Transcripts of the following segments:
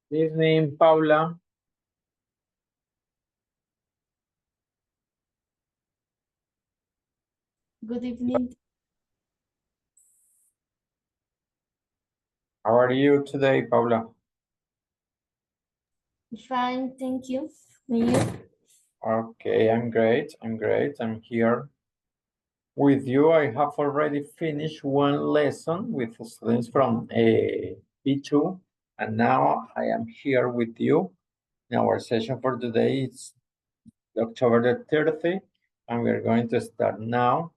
Good evening, Paula. Good evening. How are you today, Paula? Fine, thank you. And you? Okay, I'm great. I'm here with you. I have already finished one lesson with students from P2, and now I am here with you. In our session for today is October the 30th, and we're going to start now.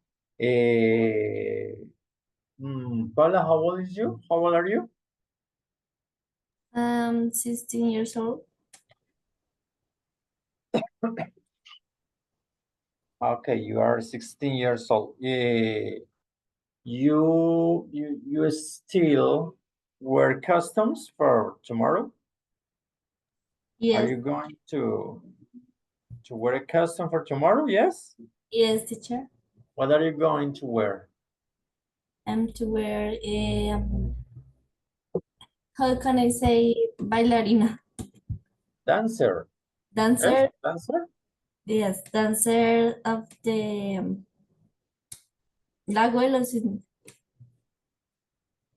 Paula, how old is you? How old are you? 16 years old. Okay, you are 16 years old. You still wear customs for tomorrow? Are Yes, you going to wear a custom for tomorrow? Yes. yes, teacher. What are you going to wear? I'm to wear how can I say bailarina? Dancer. Yes, Dancer, dancer. yes, dancer of the Lago de los Cisnes.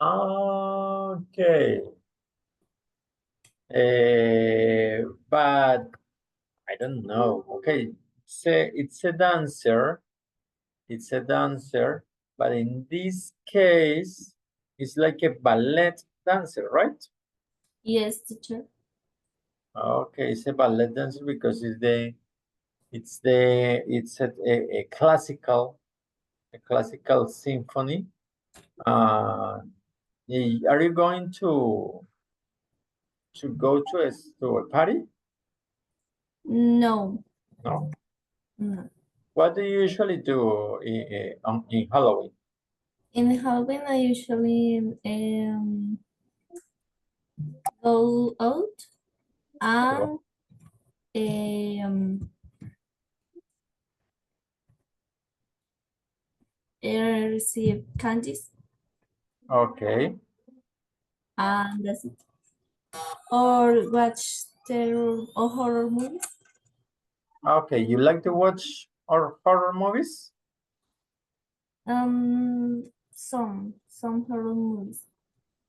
Okay. But I don't know. Okay, it's a dancer. It's a dancer, but in this case, it's like a ballet dancer, right? Yes, teacher. Okay, it's a ballet dancer because it's a classical symphony. Uh, are you going to go to a party? No, No. no. What do you usually do in Halloween? In Halloween, I usually go out and um, receive candies, Okay. and that's it. Or watch terror or horror movies. Okay, you like to watch horror movies? Some horror movies.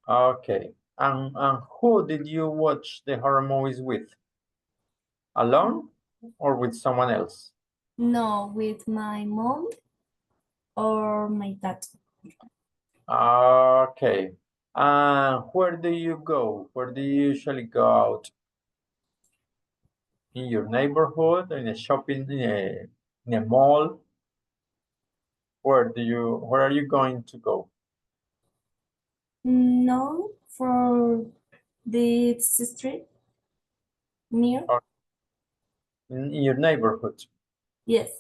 Okay. And who did you watch the horror movies with? Alone or with someone else? No, with my mom or my dad. Okay. Where do you go? Where do you usually go out? In your neighborhood, in a shopping, in a mall? Where are you going to go? No, for the street near. Or in your neighborhood? Yes,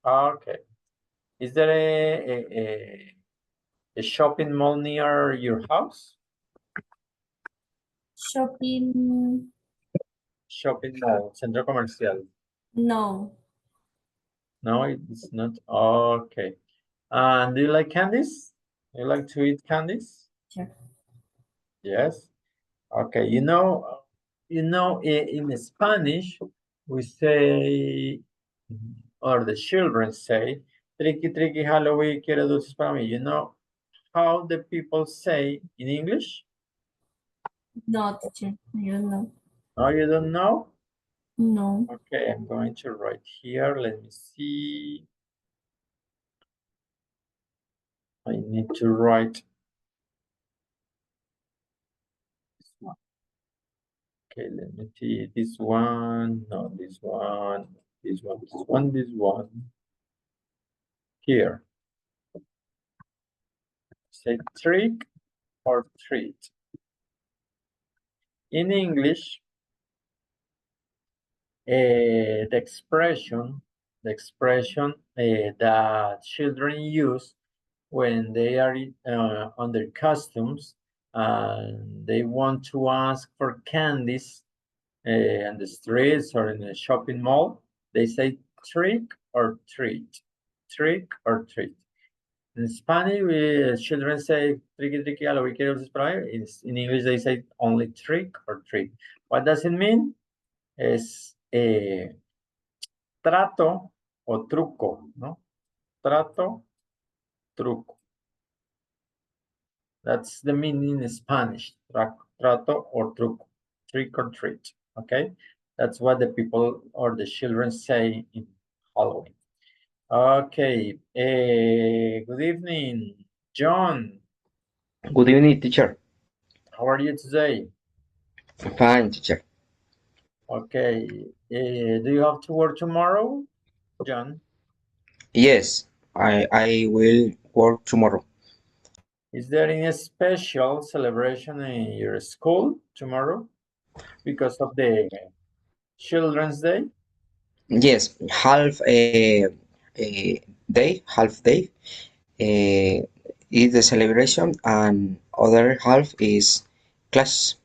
Okay. Is there a shopping mall near your house? shopping. Shopping mall, centro comercial. No, No, it's not. Okay. And do you like candies? You like to eat candies? sure. Yes. Okay. In Spanish, we say, or the children say, tricky, tricky, Halloween, quiero dulces para mí. You know how the people say in English? No, teacher. I don't know. Oh, you don't know? No. Okay, I'm going to write here. Let me see. I need to write this one. Okay, let me see. This one, no, this one, this one, this one, this one. Here. Say trick or treat. In English, the expression that children use when they are on their customs and they want to ask for candies on the streets or in a shopping mall, they say trick or treat. Trick or treat. In Spanish, we children say tricky tricky a lo que quiero esperar. In English, they say only trick or treat. What does it mean? Es trato o truco, ¿no? Trato, truco. That's the meaning in Spanish. Trato or truco. Trick or treat. Okay? That's what the people or the children say in Halloween. Okay. Good evening, John. Good evening, teacher. How are you today? Fine, teacher. Okay. Do you have to work tomorrow, John? Yes, I will work tomorrow. Is there any special celebration in your school tomorrow because of the Children's Day? Yes, half day is the celebration, and other half is class.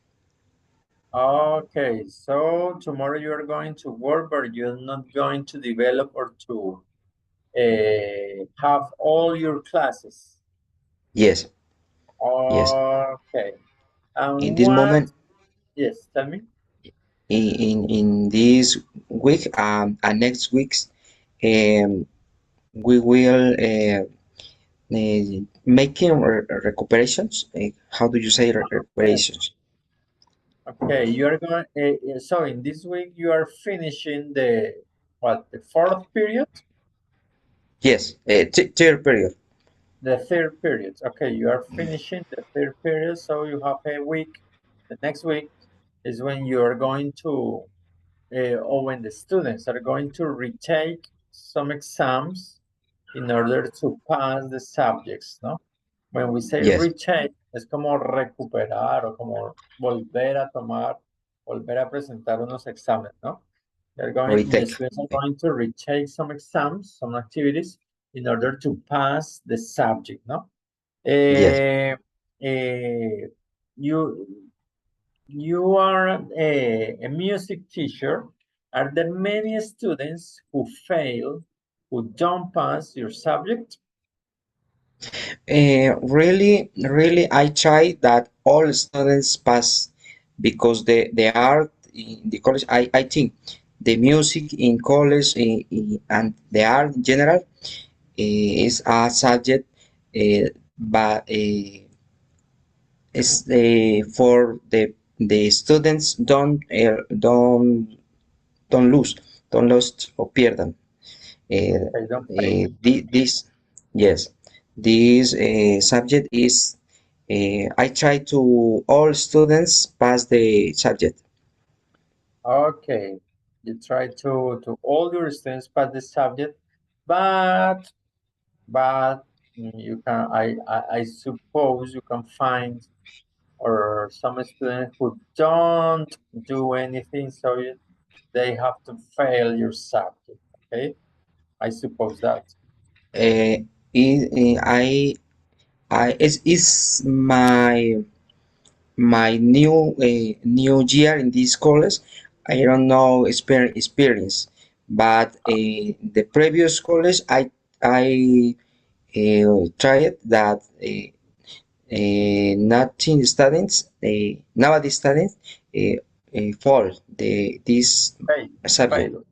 Okay, so tomorrow you are going to work, but you're not going to develop or to have all your classes. Yes, yes. Okay. In And this what? moment, Yes, tell me. in this week and next weeks, um, we will making recuperations. How do you say Yes. recuperations? Okay, you are going. So in this week you are finishing the what? The fourth period, Yes, third period. the third period. Okay, you are finishing the third period, so you have a week. The next week is when you are going to, or when the students are going to retake some exams in order to pass the subjects, ¿no? When we say Yes, retake, es como recuperar o como volver a tomar, volver a presentar unos exámenes, ¿no? The retake. students are going to retake some exams, some activities in order to pass the subject, no? Yes. You you are a music teacher. Are there many students who fail, who don't pass your subject? Really, I try that all students pass because the art in the college, I think the music in college and the art in general is a subject, but it's for the students don't lose or pierdan. Okay, don't fail. This yes, this subject is I try to all students pass the subject. Okay, you try to all your students pass the subject, but you can I suppose you can find or some students who don't do anything, so they have to fail your subject. Okay, I suppose that. Uh, I it's my new year in this college. I don't know experience, but the previous college I tried that nothing students nowadays students fall this Fail, subject fail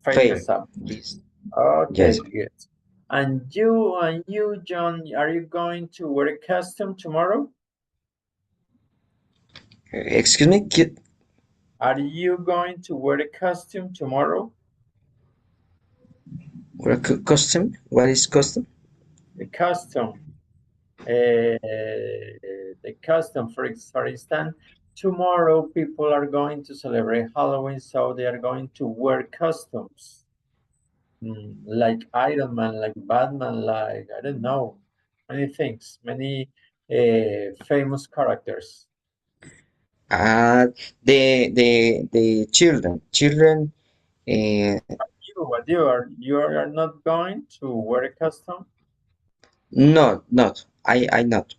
the fail subject. this. Okay, Yes. good. And you, John, are you going to wear a costume tomorrow? Excuse me, kid. Are you going to wear a costume tomorrow? What costume? What is costume? The costume, the costume, for instance, tomorrow people are going to celebrate Halloween, so they are going to wear costumes. Like Iron Man, like Batman, like, I don't know, many things, many famous characters. Uh, the children. Uh, You are not going to wear a costume? not. I not.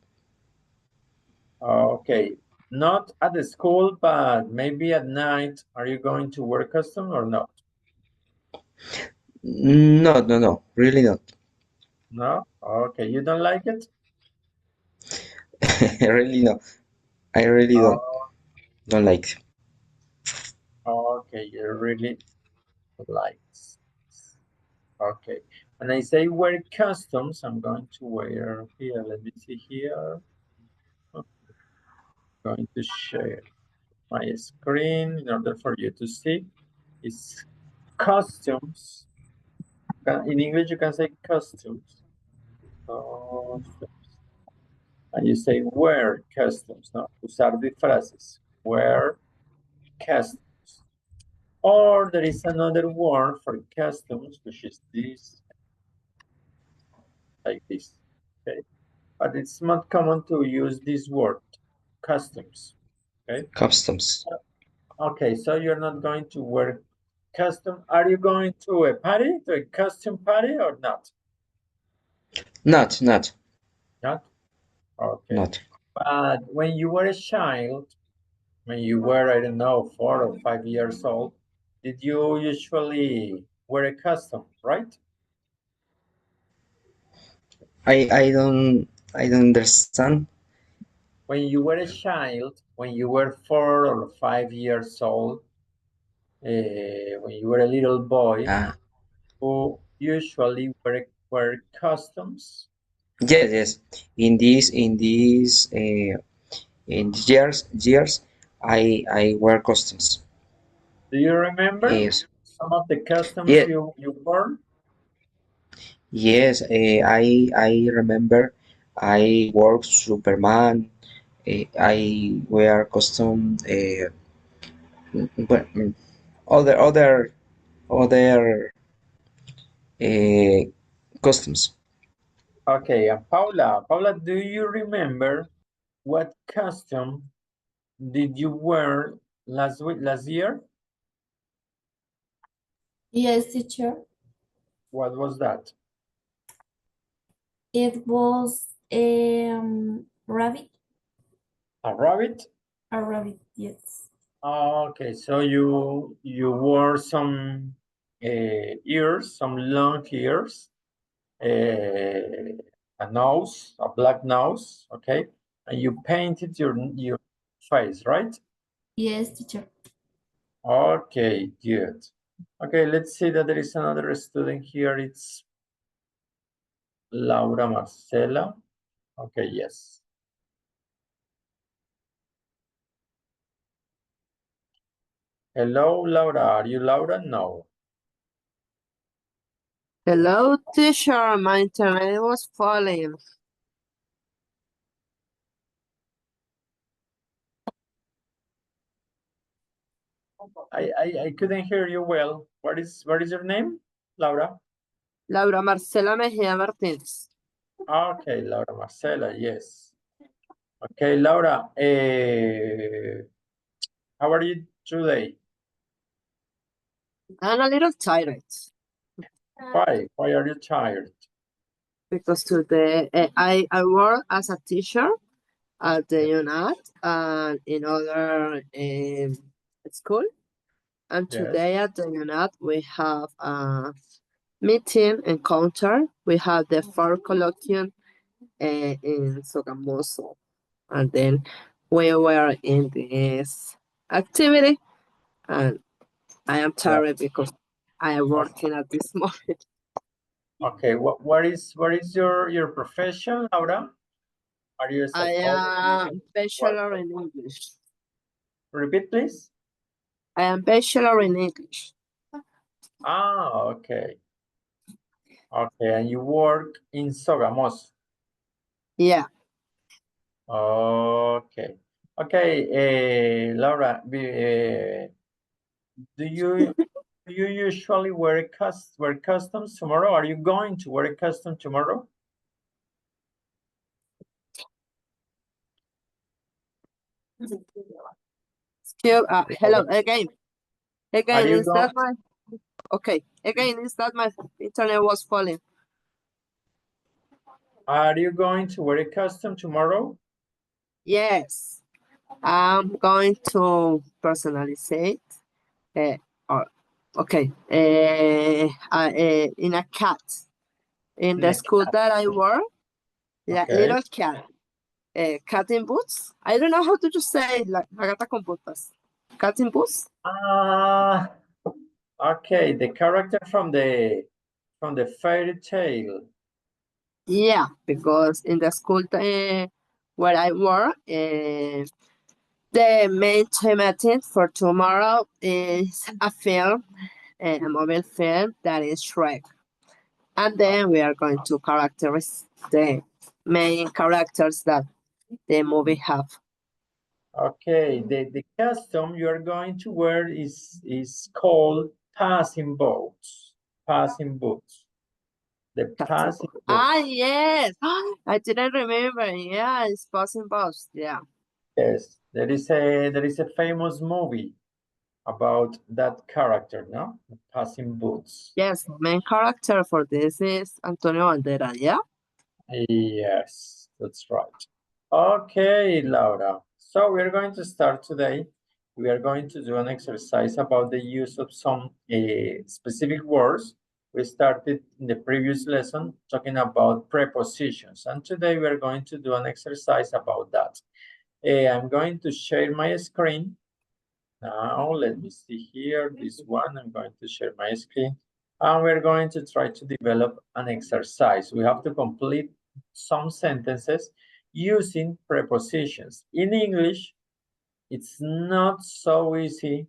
Okay, not at the school, but maybe at night. Are you going to wear a costume or not? No. Really not. No? Okay, you don't like it? Really no. I really Oh, don't like it. okay, you really like it. Okay. When I say wear customs, I'm going to wear here. Let me see here. I'm going to share my screen in order for you to see. It's costumes. In English, you can say costumes. Costumes. And you say wear customs, no? Usar disfraces. Wear customs. Or there is another word for customs, which is this, like this. Okay. But it's not common to use this word, customs. Okay. Customs. Okay, so you're not going to wear custom. Are you going to a party, to a costume party or not? Not. Not? Okay. Not. But when you were a child, when you were, I don't know, 4 or 5 years old, did you usually wear a costume, right? I don't understand. When you were a child, when you were 4 or 5 years old, when you were a little boy, Ah, who usually wear costumes. yes. In these years, I wear costumes. Do you remember Yes. some of the customs Yeah. you wore? Yes. I remember. I work Superman. I wear costume. But other uh, costumes. Okay, and Paula, do you remember what costume did you wear last year? Yes, teacher. What was that? It was rabbit. A rabbit? A rabbit, yes. Okay, so you wore some ears, some long ears, a nose, a black nose, okay, and you painted your face, right? Yes, teacher. Okay, good. Okay, let's see that there is another student here. It's Laura Marcela. Okay, yes. Hello, Laura. Are you Laura? No. Hello, teacher. My internet was falling. I couldn't hear you well. What is your name, Laura? Laura Marcela Mejía Martínez. Okay, Laura Marcela, yes. Okay, Laura, how are you today? I'm a little tired Why? Why are you tired? because today I work as a teacher at the UNAT and in other school. And Yes. today at the UNAT we have a meeting encounter. We have the fourth colloquium in Sogamoso. And then we were in this activity and I am tired because I am working at this moment. Okay, what is your profession, Laura? Are you a I psychologist? am bachelor in English. Repeat, please. I am bachelor in English. Ah, okay. Okay, and you work in Sogamos. Yeah. Okay. Okay, Laura, do you usually wear customs tomorrow? Are you going to wear a custom tomorrow? Still, hello again. Are Again, you is that going? my okay? Again, is that my internet was falling? Are you going to wear a custom tomorrow? Yes, I'm going to personalize it. Uh, or, okay, in a cat. In the The school that I work, yeah, Okay. little cat. Cat in boots. I don't know how to just say like la gata con botas. Cat in boots. Ah, okay. The character from the fairy tale. Yeah, because in the school where I work, the main thematic for tomorrow is a film, a mobile film that is Shrek. And then we are going to characterize the main characters that the movie have. Okay. The costume you are going to wear is called passing boats. Passing boots. The passing boots. Ah, yes. I didn't remember. Yeah, it's Passing Boss. Yeah. Yes. There is a famous movie about that character, no? The passing boots. Yes, the main character for this is Antonio Banderas. Yeah. Yes, that's right. Okay, Laura. So we're going to start today. We are going to do an exercise about the use of some specific words. We started in the previous lesson talking about prepositions, and today we are going to do an exercise about that. I'm going to share my screen. Now, let me see here, this one, I'm going to share my screen. And we're going to try to develop an exercise. We have to complete some sentences using prepositions. In English, it's not so easy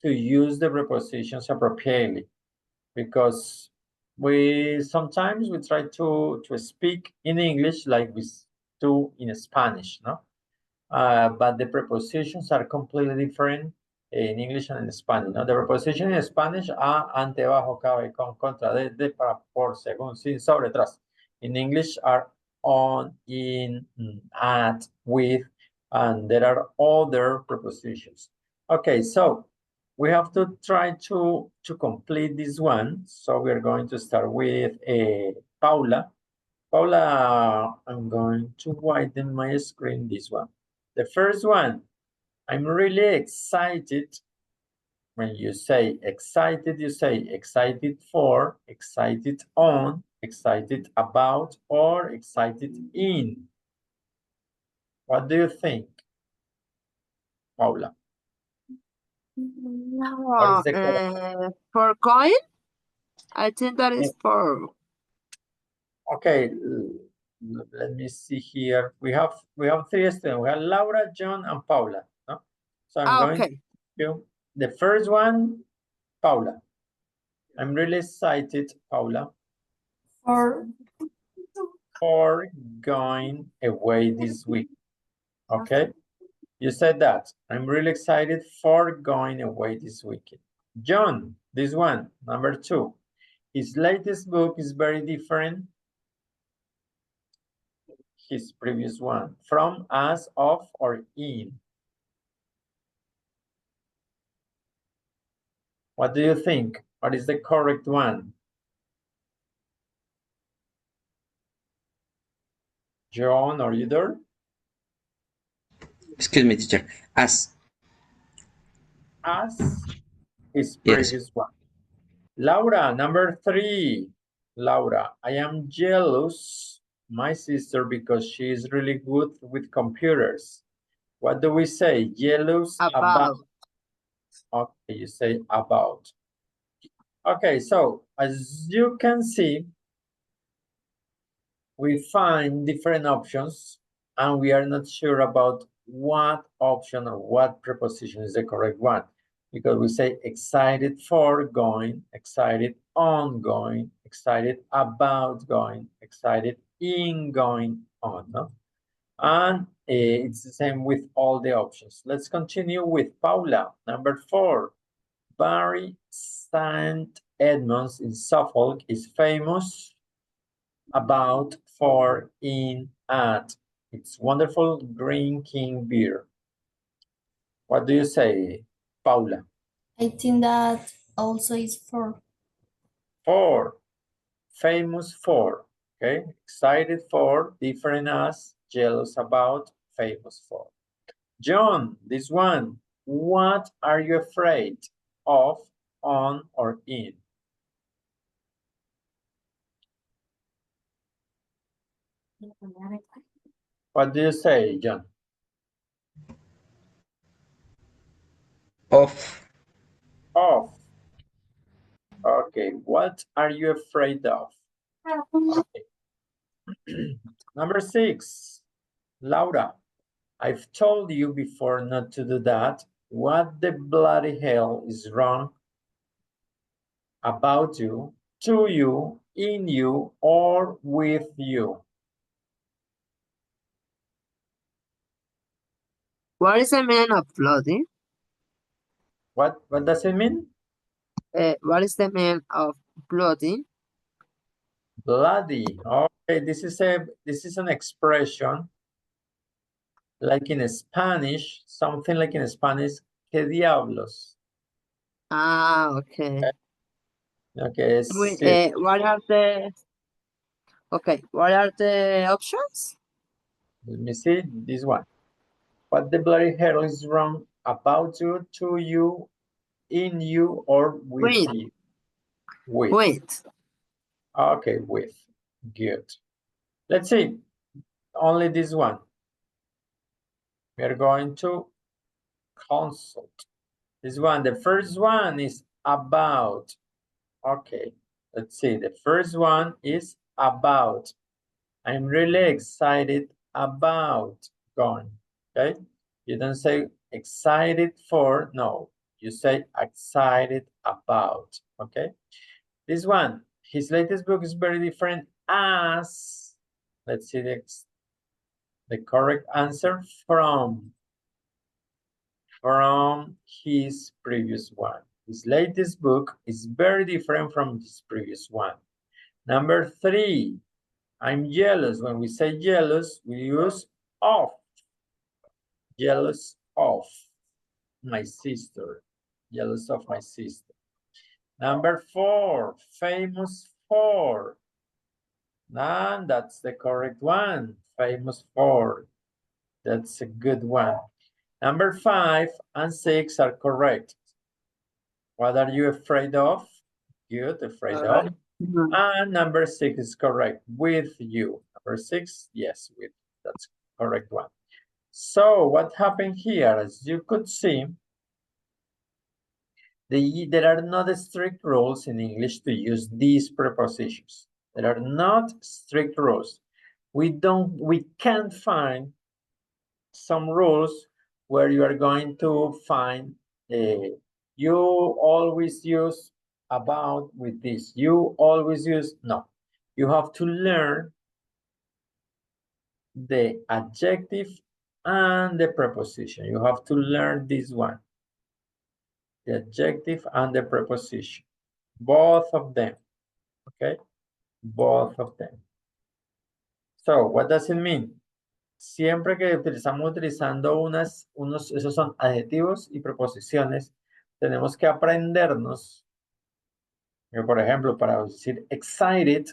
to use the prepositions appropriately because sometimes we try to speak in English like we do in Spanish, no? But the prepositions are completely different in English and in Spanish. ¿No? The preposition in Spanish, a, ante, bajo, cabe, con, contra, de, para, por, según, sin, sobre, tras. In English are on, in, at, with, and there are other prepositions. Okay, so we have to try to complete this one. So we're going to start with Paula. Paula, I'm going to widen my screen, this one. The first one, I'm really excited. When you say excited, you say excited for, excited on, excited about, or excited in. What do you think, Paula? What is the correct? For coin, I think that is for. Okay, let me see here. We have 3 students. We have Laura, John, and Paula. No? So I'm going to do the first one, Paula. I'm really excited, Paula, for going away this week. Okay? You said that. I'm really excited for going away this weekend. John, this one, number 2. His latest book is very different his previous one. From, as, of, or in. What do you think? What is the correct one? John, are you there? Excuse me, teacher. As his previous one. Laura, number 3. Laura, I am jealous my sister because she is really good with computers. What do we say? Jealous about. Okay, you say about. Okay, so as you can see, we find different options and we are not sure about what option or what preposition is the correct one, because we say excited for going, excited on going, excited about going, excited in going on, no? And it's the same with all the options. Let's continue with Paula. Number 4, Barry St. Edmunds in Suffolk is famous about, for, in, at. It's wonderful drinking beer. What do you say, Paula? I think that also is for. For, famous for, okay? Excited for, different as, jealous about, famous for. John, this one, what are you afraid of, on, or in? What do you say, John? Of. Of. Okay, what are you afraid of? Okay. Number 6, Laura. I've told you before not to do that. What the bloody hell is wrong about you, to you, in you, or with you? What is the meaning of bloody? What does it mean? What is the meaning of bloody? Bloody. Okay, this is an expression like in Spanish, something like in Spanish, ¿qué diablos? Ah, okay. Okay, sí. What are the options? Let me see this one. What the bloody hell is wrong about you, to you, in you, or with With. you? With. With. Okay, with. Good. Let's see. Only this one. We are going to consult. This one. The first one is about. Okay. Let's see. The first one is about. I'm really excited about going. Okay. You don't say excited for. No. You say excited about. Okay. This one. His latest book is very different as. Let's see the correct answer from his previous one. His latest book is very different from his previous one. Number 3, I'm jealous. When we say jealous, we use of. Jealous of my sister. Jealous of my sister. Number 4, famous for. And that's the correct one. Famous for. That's a good one. Number 5 and 6 are correct. What are you afraid of? Good, afraid of. And number 6 is correct, with you. Number 6, yes, with. That's correct one. So what happened here? As you could see, there are not strict rules in English to use these prepositions. There are not strict rules. We can't find some rules where you are going to find you always use about with this. You always use, no. You have to learn the adjective and the preposition. You have to learn this one. The adjective and the preposition. Both of them. Okay? Both of them. So, what does it mean? Siempre que estamos utilizando esos son adjetivos y preposiciones, tenemos que aprendernos. Por ejemplo, para decir excited,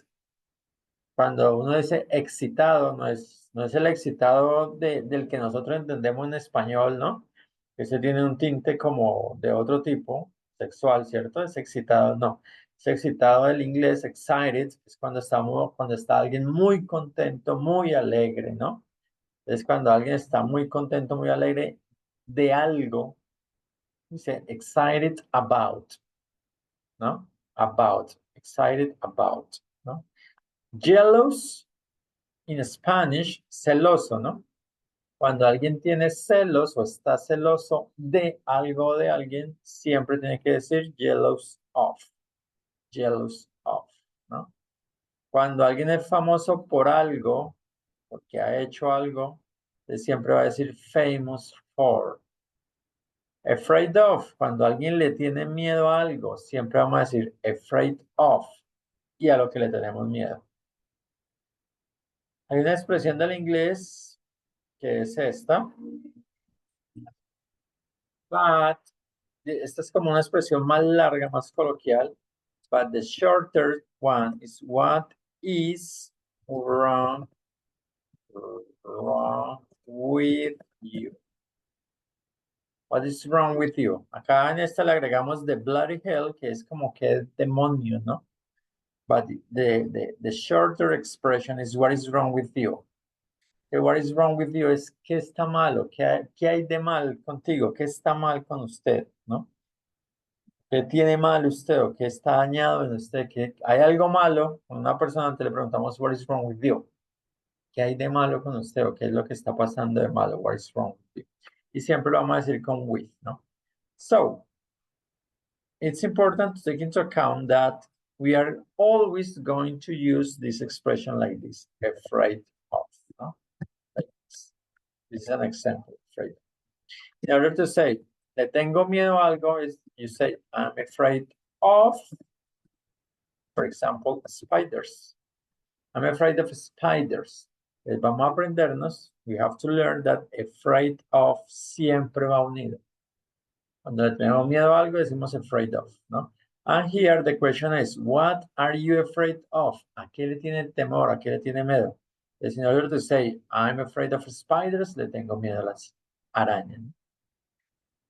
cuando uno dice excitado, no es el excitado del que nosotros entendemos en español, ¿no? Ese tiene un tinte como de otro tipo, sexual, ¿cierto? Es excitado, no. Es excitado del inglés, excited, es cuando está alguien muy contento, muy alegre, ¿no? Es cuando alguien está muy contento, muy alegre de algo, dice excited about, ¿no? About, excited about, ¿no? Jealous, in Spanish, celoso, ¿no? Cuando alguien tiene celos o está celoso de algo de alguien, siempre tiene que decir jealous of, ¿no? Cuando alguien es famoso por algo, porque ha hecho algo, siempre va a decir famous for. Afraid of, cuando alguien le tiene miedo a algo, siempre vamos a decir afraid of, y a lo que le tenemos miedo. Hay una expresión del inglés que es esta. But, esta es como una expresión más larga, más coloquial. But the shorter one is what is wrong with you. What is wrong with you? Acá en esta le agregamos the bloody hell, que es como que demonio, ¿no? but the shorter expression is what is wrong with you. Okay, what is wrong with you es qué está malo, qué hay de mal contigo, qué está mal con usted, ¿no? ¿Qué tiene mal usted o qué está dañado en usted? ¿Que hay algo malo? Con una persona te le preguntamos what is wrong with you. ¿Qué hay de malo con usted o qué es lo que está pasando de malo? What is wrong with you? Y siempre lo vamos a decir con with, ¿no? So, it's important to take into account that we are always going to use this expression like this, afraid of, ¿no? Like this. This is an example, afraid. In order to say, le tengo miedo a algo, is you say, I'm afraid of, for example, spiders. I'm afraid of spiders. Vamos a aprendernos, we have to learn that afraid of siempre va unido. Cuando le tenemos miedo a algo, decimos afraid of, ¿no? And here the question is, what are you afraid of? ¿A qué le tiene temor? ¿A qué le tiene miedo? In order to say, I'm afraid of spiders, le tengo miedo a las arañas.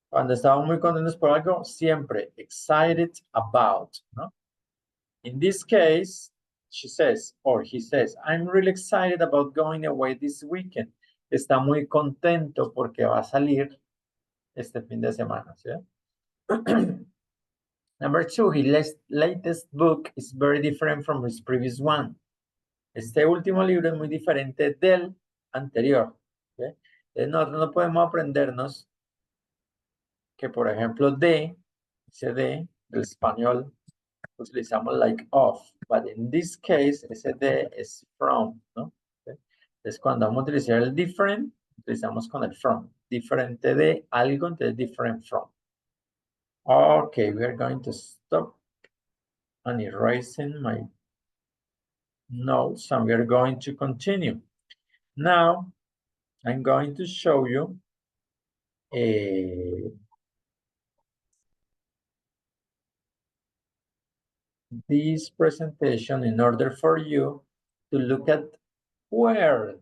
Cuando estamos muy contentos por algo, siempre excited about, ¿no? In this case, she says, or he says, I'm really excited about going away this weekend. Está muy contento porque va a salir este fin de semana, ¿sí? Number 2, his latest book is very different from his previous one. Este último libro es muy diferente del anterior. ¿Sí? Nosotros no podemos aprendernos que, por ejemplo, ese de, del español, utilizamos like of, but in this case, ese de es from, ¿no? ¿Sí? Entonces, cuando vamos a utilizar el different, utilizamos con el from. Diferente de algo, entonces different from. Okay, we are going to stop and erasing my notes, and we are going to continue. Now, I'm going to show you this presentation in order for you to look at where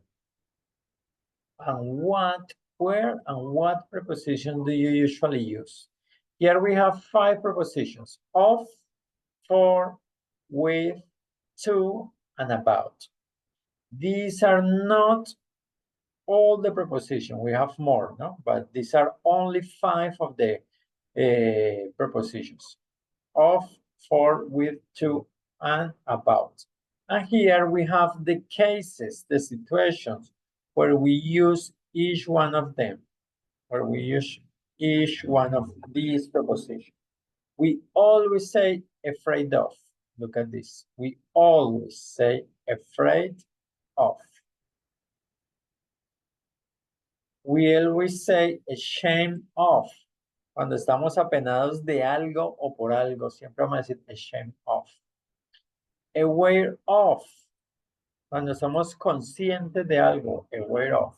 and what preposition do you usually use. Here we have 5 prepositions: of, for, with, to, and about. These are not all the prepositions. We have more, no? But these are only 5 of the prepositions: of, for, with, to, and about. And here we have the cases, the situations where we use each one of them, where we use each one of these prepositions. We always say afraid of. Look at this. We always say afraid of. We always say ashamed of. Cuando estamos apenados de algo o por algo, siempre vamos a decir ashamed of. Aware of. Cuando somos conscientes de algo, aware of.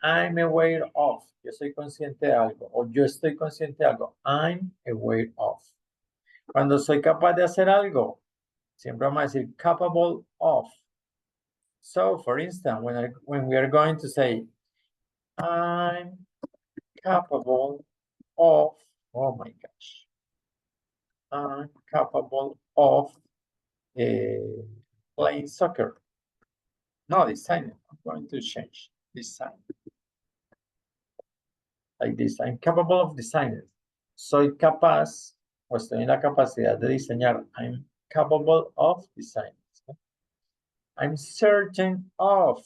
I'm aware of. Yo soy consciente de algo. O yo estoy consciente de algo. I'm aware of. Cuando soy capaz de hacer algo, siempre vamos a decir capable of. So, for instance, when we are going to say, I'm capable of, oh my gosh, I'm capable of playing soccer. No, design. I'm going to change design. Like this, I'm capable of designing. Soy capaz, o estoy en la capacidad de diseñar. I'm capable of designing. I'm certain of.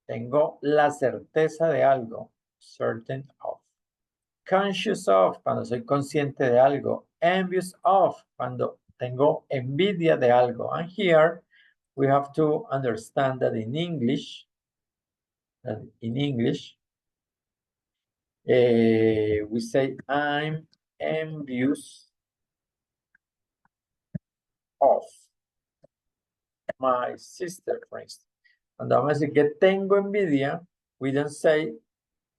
Tengo la certeza de algo. Certain of. Conscious of, cuando soy consciente de algo. Envious of, cuando tengo envidia de algo. And here we have to understand that in English, we say I'm envious of my sister, for instance. Cuando vamos a decir que tengo envidia, we don't say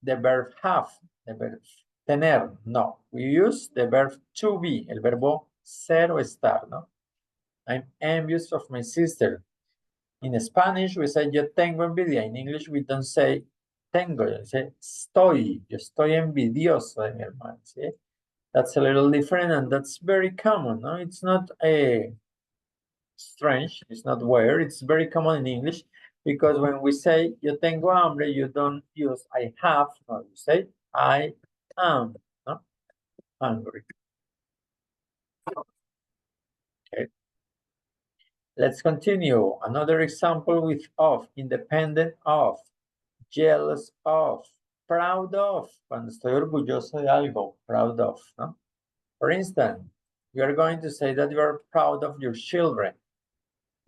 the verb have, the verb tener, no. We use the verb to be, el verbo ser o estar, ¿no? I'm envious of my sister. In Spanish, we say yo tengo envidia. In English, we don't say tengo, yo say estoy. Yo estoy envidioso de mi hermano, ¿sí? That's a little different and that's very common, no? It's not strange, it's not weird, it's very common in English, because when we say yo tengo hambre, you don't use I have, no, you say I am, no? Hungry. Okay. Let's continue. Another example with of, independent of, jealous of, proud of, cuando estoy orgulloso de algo, proud of, no? For instance, you are going to say that you are proud of your children.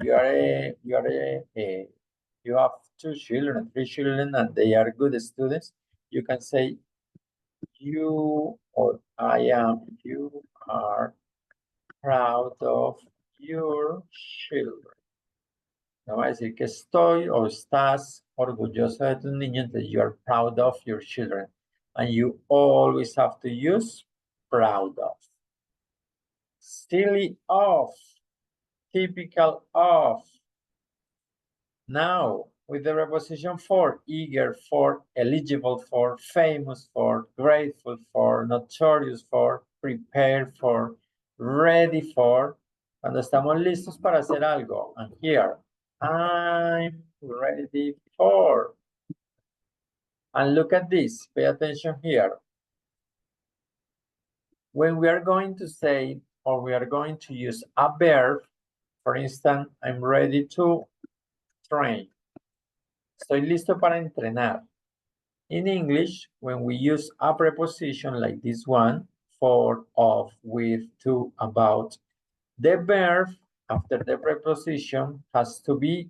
You have 2 children, 3 children, and they are good students. You can say you or I am, you are proud of your children. No va a decir que estoy o estás orgulloso de tus niños, entonces you are proud of your children. And you always have to use proud of. Silly of, typical of. Now, with the preposition for, eager for, eligible for, famous for, grateful for, notorious for, prepared for, ready for, cuando estamos listos para hacer algo. And here, I'm ready for. And look at this, pay attention here. When we are going to say, or we are going to use a verb, for instance, I'm ready to train. Estoy listo para entrenar. In English, when we use a preposition like this one, for, of, with, to, about, the verb after the preposition has to be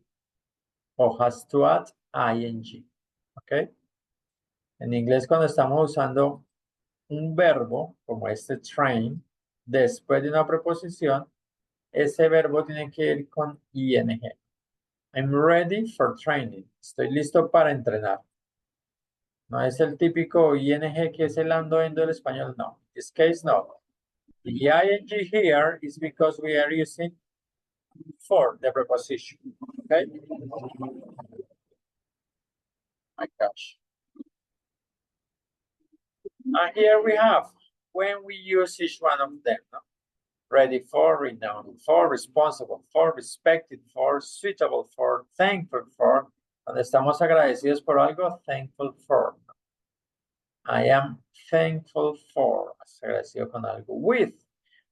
or has to add ing. ¿Ok? En inglés, cuando estamos usando un verbo como este train, después de una preposición, ese verbo tiene que ir con ing. I'm ready for training. Estoy listo para entrenar. No es el típico ing que es el ando endo del español, no. In this case, no. The ing here is because we are using for the preposition, okay? My gosh. And here we have, when we use each one of them, no? Ready for, renowned for, responsible for, respected for, suitable for, thankful for. Cuando estamos agradecidos por algo, thankful for. I am thankful for, agradecido con algo. With,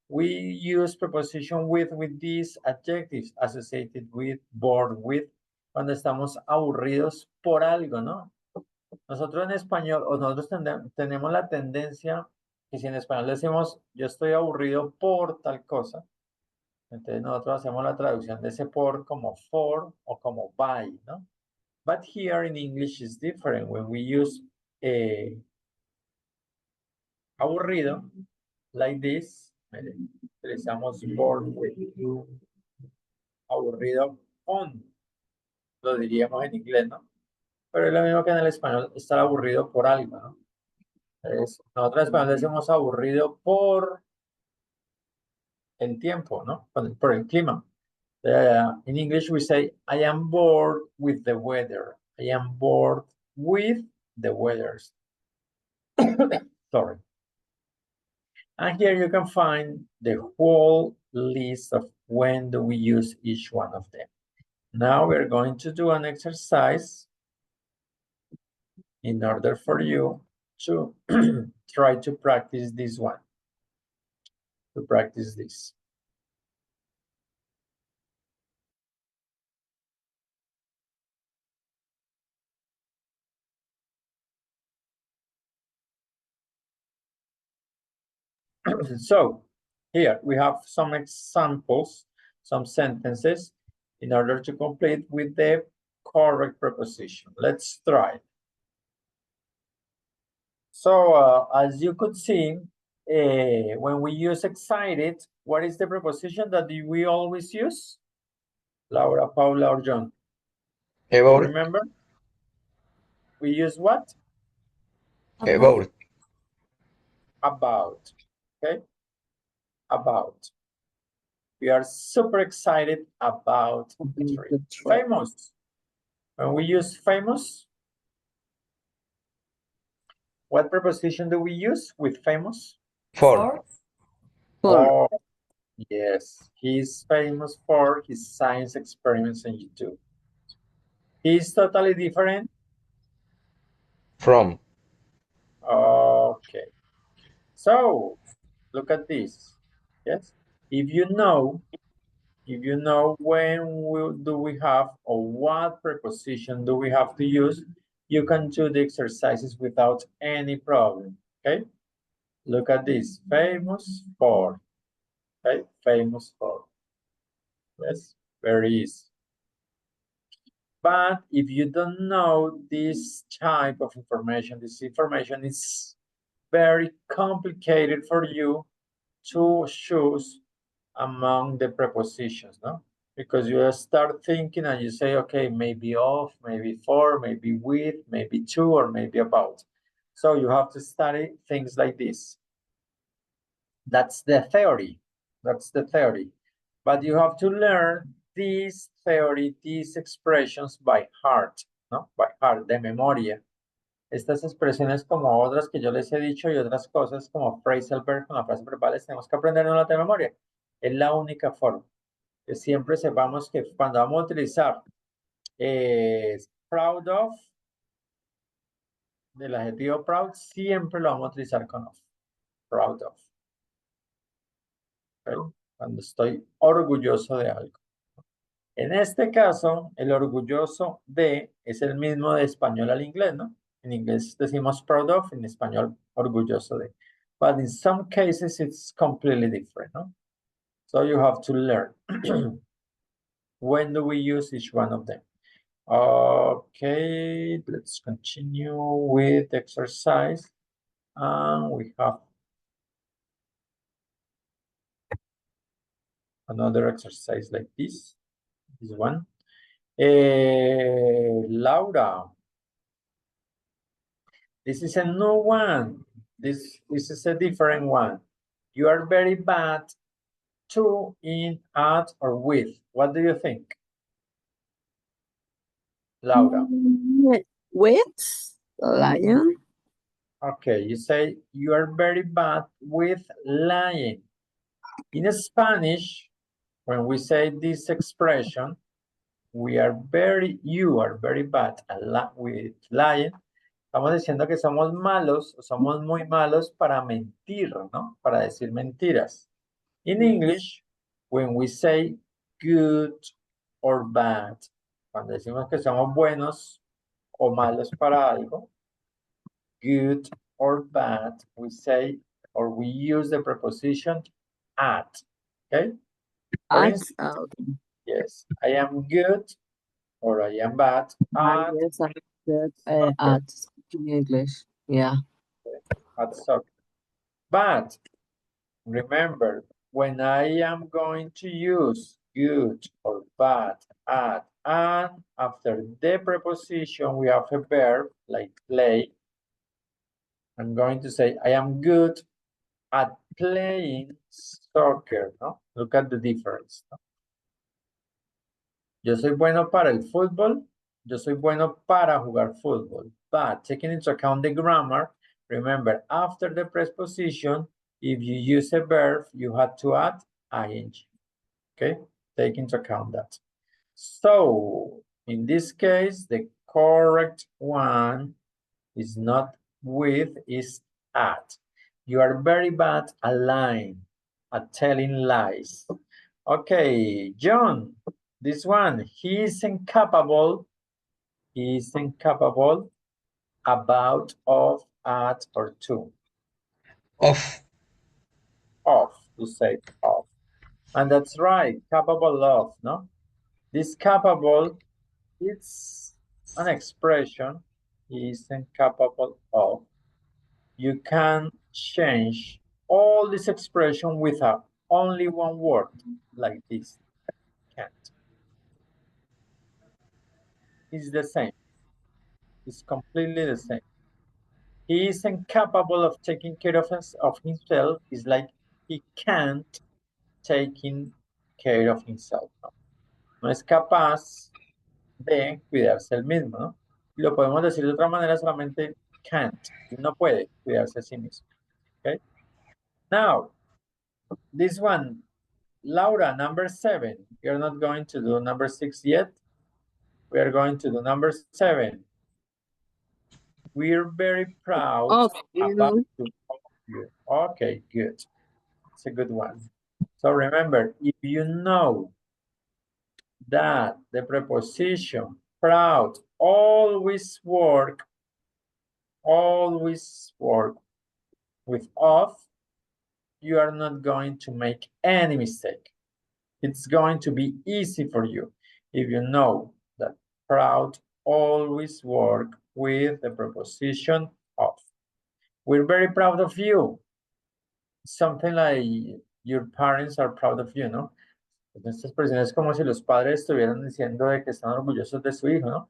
we use preposition with these adjectives associated with, bored with, cuando estamos aburridos por algo, ¿no? Nosotros en español, o nosotros tenemos la tendencia, que si en español decimos, yo estoy aburrido por tal cosa, entonces nosotros hacemos la traducción de ese por como for o como by, ¿no? But here in English is different. When we use aburrido, like this, utilizamos bored with, aburrido con, lo diríamos en inglés, ¿no? Pero es lo mismo que en el español, estar aburrido por algo, ¿no? Nosotros en español decimos aburrido por el tiempo, ¿no? Por el clima. In English we say, I am bored with the weather. I am bored with the weather. Sorry. And here you can find the whole list of when do we use each one of them. Now we're going to do an exercise in order for you to try to practice this one, to practice this. So here we have some examples, some sentences in order to complete with the correct preposition. Let's try. So as you could see, when we use excited, what is the preposition that we always use? Laura, Paula, or John? About. Remember? We use what? About. About. Okay? About. We are super excited about the trip. Famous. When we use famous, what preposition do we use with famous? For. For. Yes, he's famous for his science experiments on YouTube. He's totally different. From. Okay. So look at this. Yes. If you know do we have or what preposition do we have to use, you can do the exercises without any problem. Okay. Look at this. Famous for. Okay. Famous for. Yes. Very easy. But if you don't know this type of information, this information is very complicated for you to choose among the prepositions, no? Because you start thinking and you say, okay, maybe of, maybe for, maybe with, maybe to, or maybe about. So you have to study things like this. That's the theory. That's the theory. But you have to learn this theory, these expressions by heart, ¿no? By heart, de memoria. Estas expresiones como otras que yo les he dicho y otras cosas como phrasal verb, con las frases verbales, tenemos que aprendernos de memoria. Es la única forma. Que siempre sepamos que cuando vamos a utilizar proud of, del adjetivo proud, siempre lo vamos a utilizar con of. Proud of. ¿Okay? Cuando estoy orgulloso de algo. En este caso, el orgulloso de es el mismo de español al inglés, ¿no? En inglés decimos proud of, en español orgulloso de. But in some cases, it's completely different, no? So you have to learn. When do we use each one of them? Okay, let's continue with the exercise. And we have another exercise like this one. Laura, this is a new one. This is a different one. You are very bad to, in, at, or with. What do you think? Laura. With lion. Okay, you say you are very bad with lying. In Spanish, when we say this expression, you are very bad with lying. Estamos diciendo que somos malos, somos muy malos para mentir, ¿no? Para decir mentiras. In English, when we say good or bad, cuando decimos que somos buenos o malos para algo, good or bad, we say, or we use the preposition at, okay? For instance, yes, I am good or I am bad at, Yes, I'm good at speaking English. Yeah. at soccer. But remember, when I am going to use good or bad at, and after the preposition, we have a verb like play. I'm going to say, I am good at playing soccer, ¿no? Look at the difference, ¿no? Yo soy bueno para el fútbol, yo soy bueno para jugar fútbol, but taking into account the grammar, remember, after the preposition, if you use a verb, you have to add ing, okay? Take into account that. So, in this case, the correct one is not with, is at. You are very bad at lying, at telling lies. Okay, John, this one, he is incapable about, of, at, or to. Of. Of, you say of. And that's right, capable of, no? This capable, it's an expression, he is incapable of. You can change all this expression with only one word, like this, can't. It's the same. It's completely the same. He is incapable of taking care of himself. It's like he can't take care of himself. ¿No? No es capaz de cuidarse el mismo, ¿no? Y lo podemos decir de otra manera, solamente can't. No puede cuidarse a sí mismo. Okay? Now, this one, Laura, number 7. We are not going to do number 6 yet. We are going to do number 7. We're very proud Of about you. you. Okay, good. It's a good one. So remember, if you know that the preposition proud always work with of, you are not going to make any mistake. It's going to be easy for you if you know that proud always work with the preposition of. We're very proud of you. Something like your parents are proud of you, ¿no? Estas expresiones es como si los padres estuvieran diciendo de que están orgullosos de su hijo, ¿no?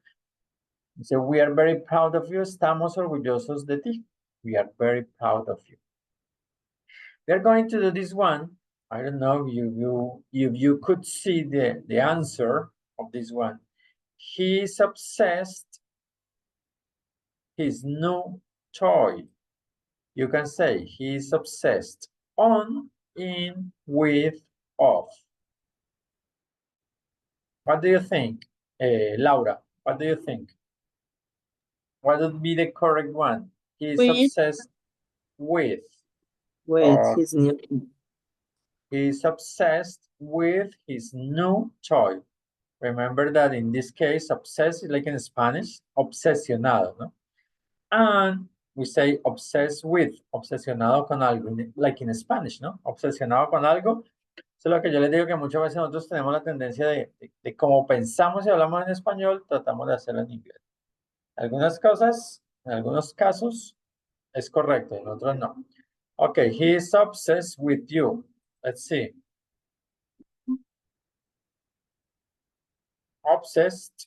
Dice, we are very proud of you. Estamos orgullosos de ti. We are very proud of you. We are going to do this one. I don't know if you could see the answer of this one. He's obsessed his new toy. You can say he's obsessed on, in, with, of. What do you think, Laura? What do you think? What would be the correct one? He's obsessed with. With his new. He's obsessed with his new toy. Remember that in this case, obsessed is like in Spanish, obsesionado, ¿no? And we say obsessed with, obsesionado con algo, like in Spanish, ¿no? Obsesionado con algo. Eso es lo que yo les digo, que muchas veces nosotros tenemos la tendencia de como pensamos y hablamos en español, tratamos de hacerlo en inglés. Algunas cosas, en algunos casos, es correcto, en otros no. Okay, he is obsessed with you. Let's see. Obsessed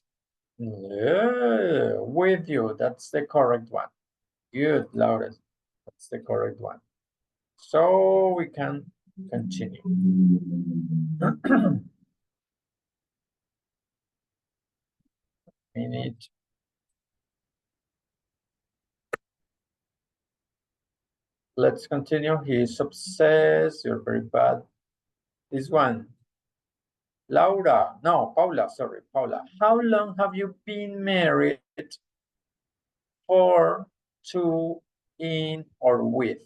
with you. That's the correct one. Good, Laura. That's the correct one. So we can continue. Minute. Let's continue. He is obsessed. You're very bad. This one. Laura, no, Paula, sorry, Paula. How long have you been married? For, to, in, or with?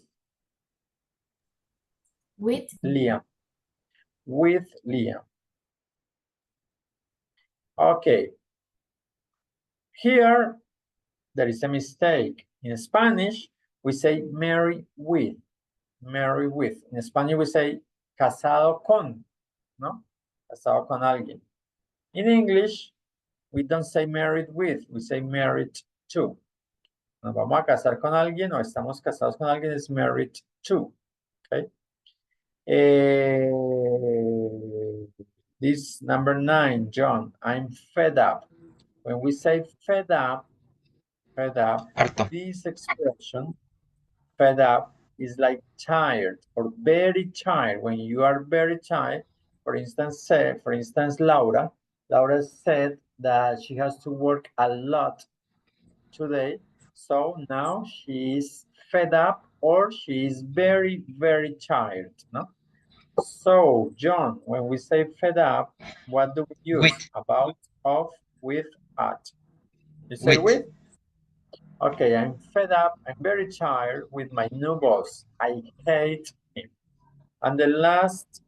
With. Liam. With Liam. Okay. Here, there is a mistake. In Spanish, we say marry with. Marry with. In Spanish, we say casado con, ¿no? Casado con alguien. In English, we don't say married with, we say married to. Nos vamos a casar con alguien o estamos casados con alguien, es married to. Okay. This number 9, John, I'm fed up. When we say fed up, Harto. this expression, fed up, is like tired or very tired. When you are very tired, for instance, Laura said that she has to work a lot today. So now she's fed up or she's very, very tired, no? So, John, when we say fed up, what do we use? With. About, of, with, at. You say with? Okay, I'm fed up. I'm very tired with my new boss. I hate him. And the last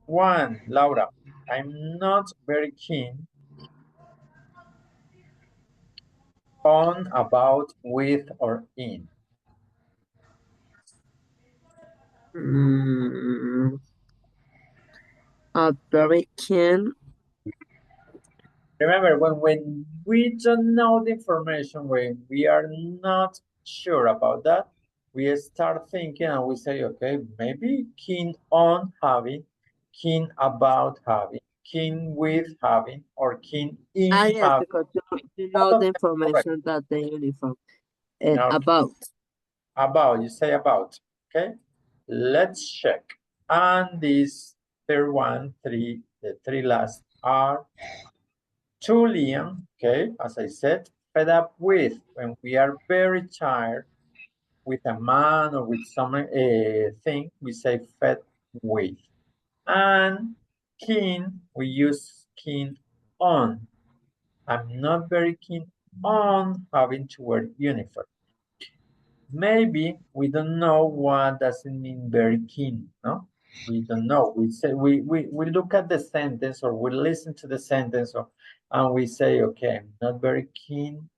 one, Laura, I'm not very keen on, about, with, or in. Very keen. Remember, when we don't know the information, when we are not sure about that, we start thinking and we say, okay, maybe keen on having, keen about having, keen with having, or keen in yes, having. because you know the information that the uniform about. About, you say about, okay? Let's check. And these third one, the three last are to Liam, okay, as I said, fed up with, when we are very tired with a man or with some thing, we say fed with. And keen, we use keen on. I'm not very keen on having to wear uniform. Maybe we don't know what does it mean very keen, no? We don't know. We say we look at the sentence or we listen to the sentence and we say, okay, I'm not very keen.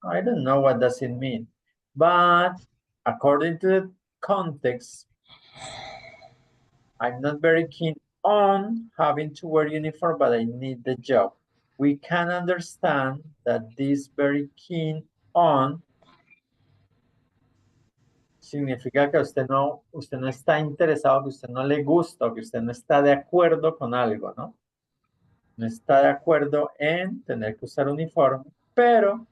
I don't know what does it mean. But according to the context, I'm not very keen on having to wear uniform, but I need the job. We can understand that this very keen on significa que usted no está interesado, que usted no le gusta, que usted no está de acuerdo con algo, ¿no? No está de acuerdo en tener que usar uniforme, pero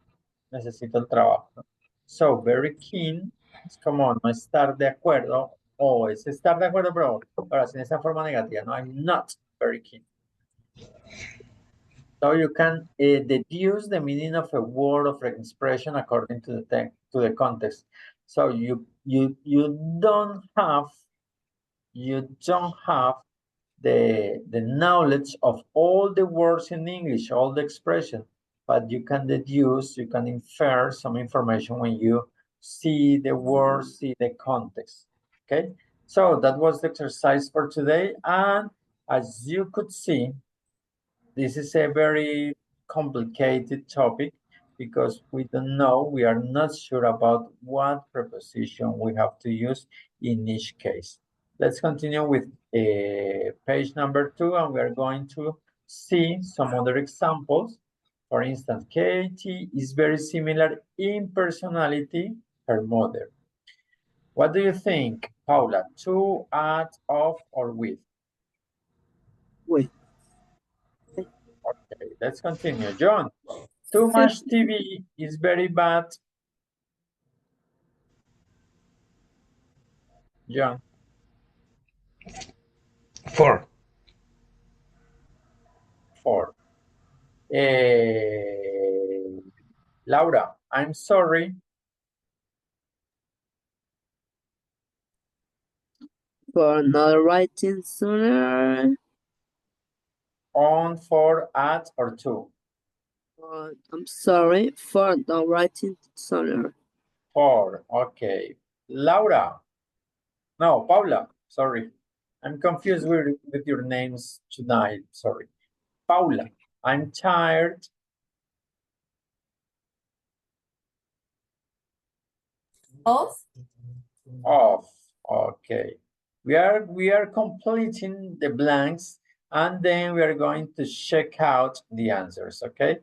necesita el trabajo, ¿no? So, very keen es como no estar de acuerdo, o es estar de acuerdo, pero así en esa forma negativa, ¿no? I'm not very keen. So you can deduce the meaning of a word of an expression according to the context. So you don't have the knowledge of all the words in English, all the expression, but you can deduce, you can infer some information when you see the words, see the context. Okay, so that was the exercise for today, and as you could see, this is a very complicated topic because we don't know, we are not sure about what preposition we have to use in each case. Let's continue with page number 2, and we are going to see some other examples. For instance, Katie is very similar in personality her mother. What do you think, Paula? To, at, of, or with? With. Okay, let's continue. John, too much TV is very bad. John. 4. 4. Laura, I'm sorry. For not writing sooner. On, for, at, or to? I'm sorry for not writing sooner. 4. Okay. Laura. No, Paula. Sorry. I'm confused with your names tonight. Sorry. Paula, I'm tired. Of. Of. Okay. We are completing the blanks, and then we are going to check out the answers, okay?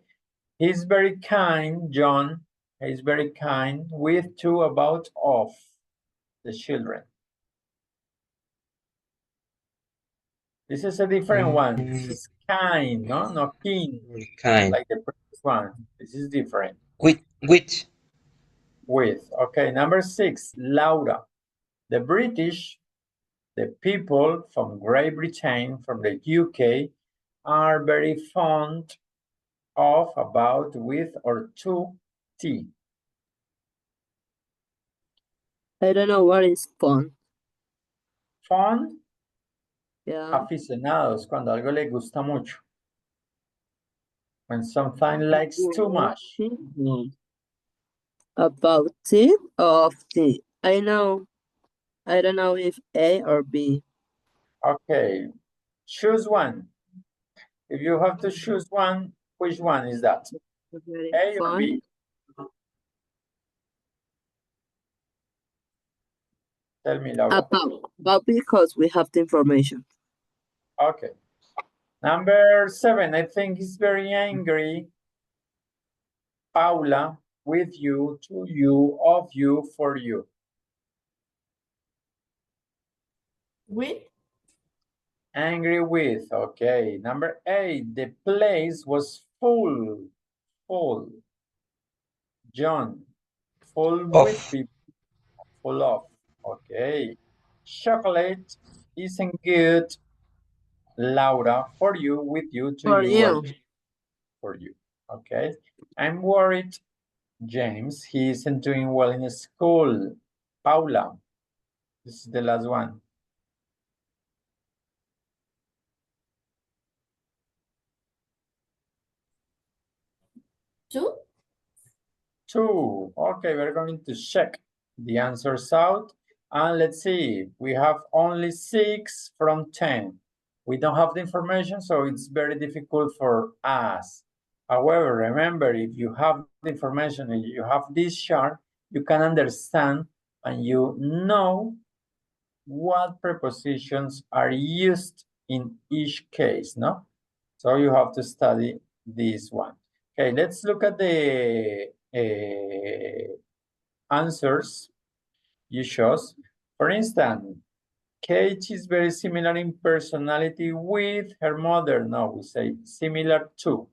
He's very kind, John. He's very kind with to, about, of the children. This is a different one. This is kind, no? Not keen. Kind. Like the previous one. This is different. With. With. Okay, number 6, Laura. The British, the people from Great Britain, from the UK, are very fond of, about, with, or to tea. I don't know what is fun. Fond, Yeah. aficionados, cuando algo le gusta mucho. When something likes too much. About it, of the. I don't know if A or B. Okay, choose one. If you have to choose one, which one is that? A or B? Tell me, Laura. About because we have the information. Okay. Number 7, I think he's very angry. Paula, with you, to you, of you, for you. With. Angry with, okay. Number 8, the place was full. Full. John, full with people. Full of, okay. Chocolate isn't good. Laura, for you, with you, to For you. you. For you, okay. I'm worried. James, he isn't doing well in school. Paula, this is the last one. 2. 2. Okay, we're going to check the answers out. And let's see, we have only 6 from 10. We don't have the information, so it's very difficult for us. However, remember, if you have the information and you have this chart, you can understand and you know what prepositions are used in each case, no? So you have to study this one. Okay, let's look at the answers you chose. For instance, Kate is very similar in personality with her mother. No, we say similar to.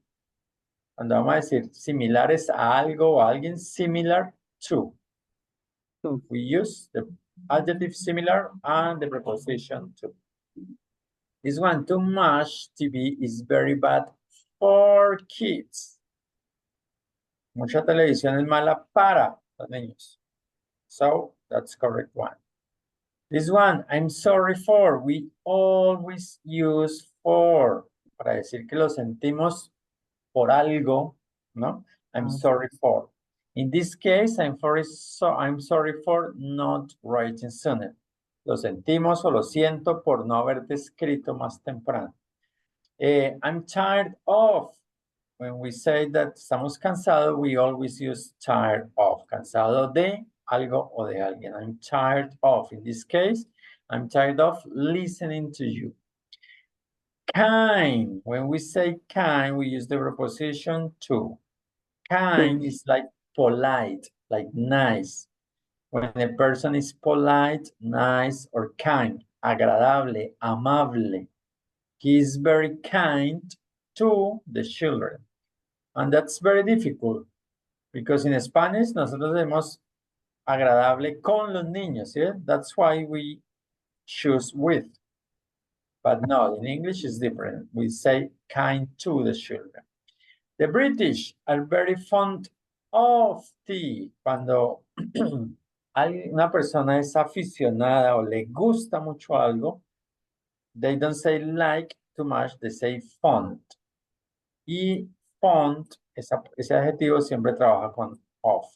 Cuando vamos a decir similares a algo o a alguien, similar to. To. We use the adjective similar and the preposition to. This one, too much TV is very bad for kids. Mucha televisión es mala para los niños. So that's correct one. This one, I'm sorry for. We always use for para decir que lo sentimos por algo, ¿no? I'm sorry for. In this case, I'm sorry for not writing sooner. Lo sentimos o lo siento por no haberte escrito más temprano. I'm tired of. When we say that estamos cansados, we always use tired of. Cansado de algo o de alguien. I'm tired of. In this case, I'm tired of listening to you. Kind. When we say kind, we use the preposition to. Kind is like polite, like nice. When a person is polite, nice, or kind, agradable, amable, he is very kind to the children. And that's very difficult because in Spanish nosotros decimos agradable con los niños, yeah? That's why we choose with. But no, in English it's different. We say kind to the children. The British are very fond of tea. Cuando una persona es aficionada o le gusta mucho algo, they don't say like too much, they say fond. Y fond, ese adjetivo siempre trabaja con of.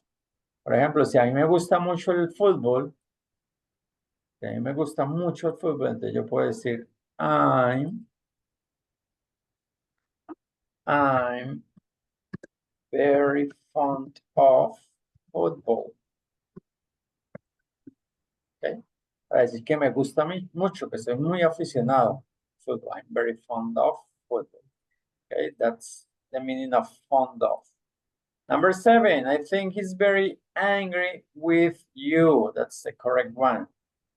Por ejemplo, si a mí me gusta mucho el fútbol, entonces yo puedo decir I'm very fond of football. Okay. Para decir que me gusta a mí mucho, que soy muy aficionado. Football. I'm very fond of football. Okay, that's the meaning of fond of. Number 7, I think he's very angry with you. That's the correct one.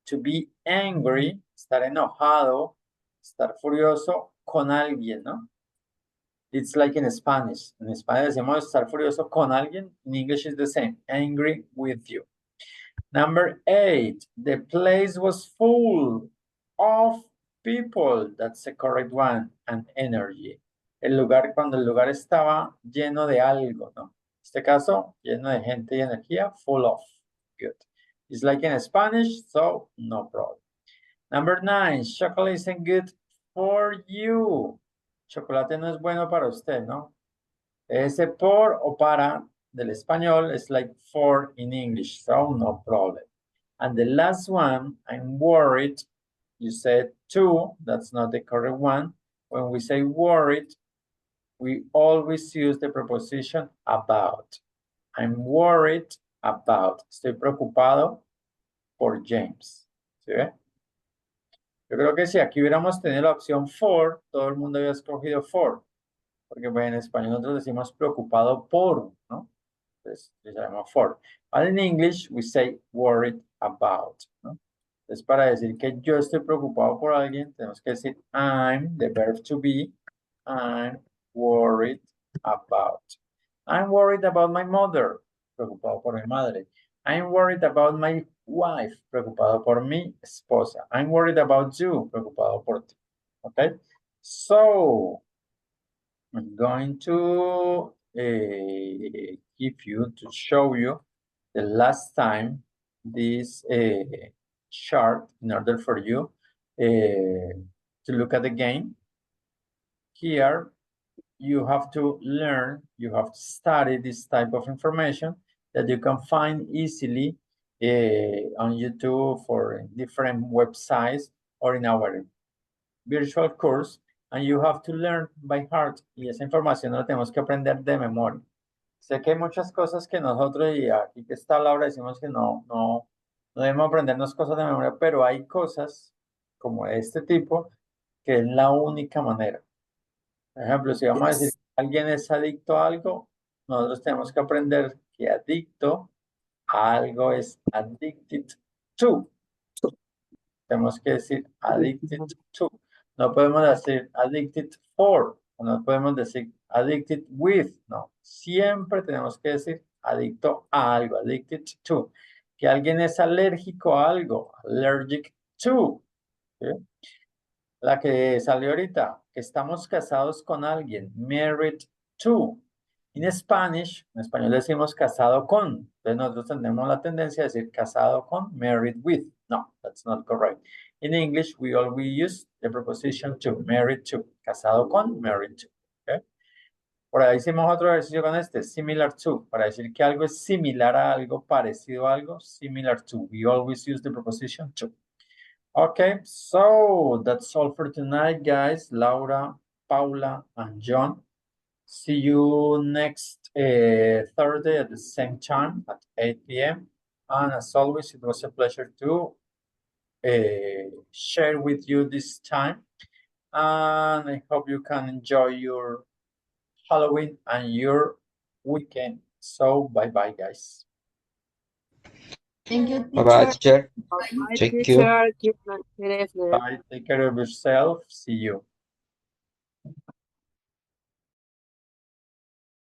To be angry, estar enojado, estar furioso con alguien, ¿no? It's like in Spanish. En España decimos estar furioso con alguien. In English is the same. Angry with you. Number 8, the place was full of people. That's the correct one. And energy. Cuando el lugar estaba lleno de algo, ¿no? En este caso, lleno de gente y energía, full of. Good. It's like in Spanish, so no problem. Number 9, chocolate isn't good for you. Chocolate no es bueno para usted, ¿no? Ese por o para del español is like for in English, so no problem. And the last one, I'm worried. You said to, that's not the correct one. When we say worried, we always use the preposition about. I'm worried about. Estoy preocupado por James. ¿Sí ve? Yo creo que si aquí hubiéramos tenido la opción for, todo el mundo había escogido for. Porque pues, en español nosotros decimos preocupado por, ¿no? Entonces, le llamamos for. But in English, we say worried about, ¿no? Entonces, para decir que yo estoy preocupado por alguien, tenemos que decir I'm, the verb to be, I'm worried about. I'm worried about my mother. Preocupado por mi madre. I'm worried about my wife. Preocupado por mi esposa. I'm worried about you. Preocupado por ti. Okay? So, I'm going to show you the last time this chart in order for you to look at the game. Here, you have to learn, you have to study this type of information that you can find easily on YouTube or in different websites or in our virtual course, and you have to learn by heart, y esa información la tenemos que aprender de memoria. Sé que hay muchas cosas que nosotros, y aquí que está Laura, decimos que no debemos aprendernos cosas de memoria, pero hay cosas como de este tipo que es la única manera. Por ejemplo, si vamos a decir que alguien es adicto a algo, nosotros tenemos que aprender que adicto a algo es addicted to. Tenemos que decir addicted to. No podemos decir addicted for, o no podemos decir addicted with, no. Siempre tenemos que decir adicto a algo, addicted to. Que alguien es alérgico a algo, allergic to. ¿Sí? La que salió ahorita, que estamos casados con alguien, married to. En español decimos casado con. Entonces nosotros tenemos la tendencia a decir casado con, married with. No, that's not correct. In English, we always use the preposition to, married to. Casado con, married to. Okay? Por ahí hicimos otro ejercicio con este, similar to. Para decir que algo es similar a algo, parecido a algo, similar to. We always use the preposition to. Okay, so that's all for tonight, guys. Laura, Paula, and John. See you next Thursday at the same time at 8 p.m. And as always, it was a pleasure to share with you this time. And I hope you can enjoy your Halloween and your weekend. So bye-bye, guys. Thank you, Bye-bye, teacher. teacher. Bye, Thank you. teacher. Good evening. Bye, take care of yourself. See you.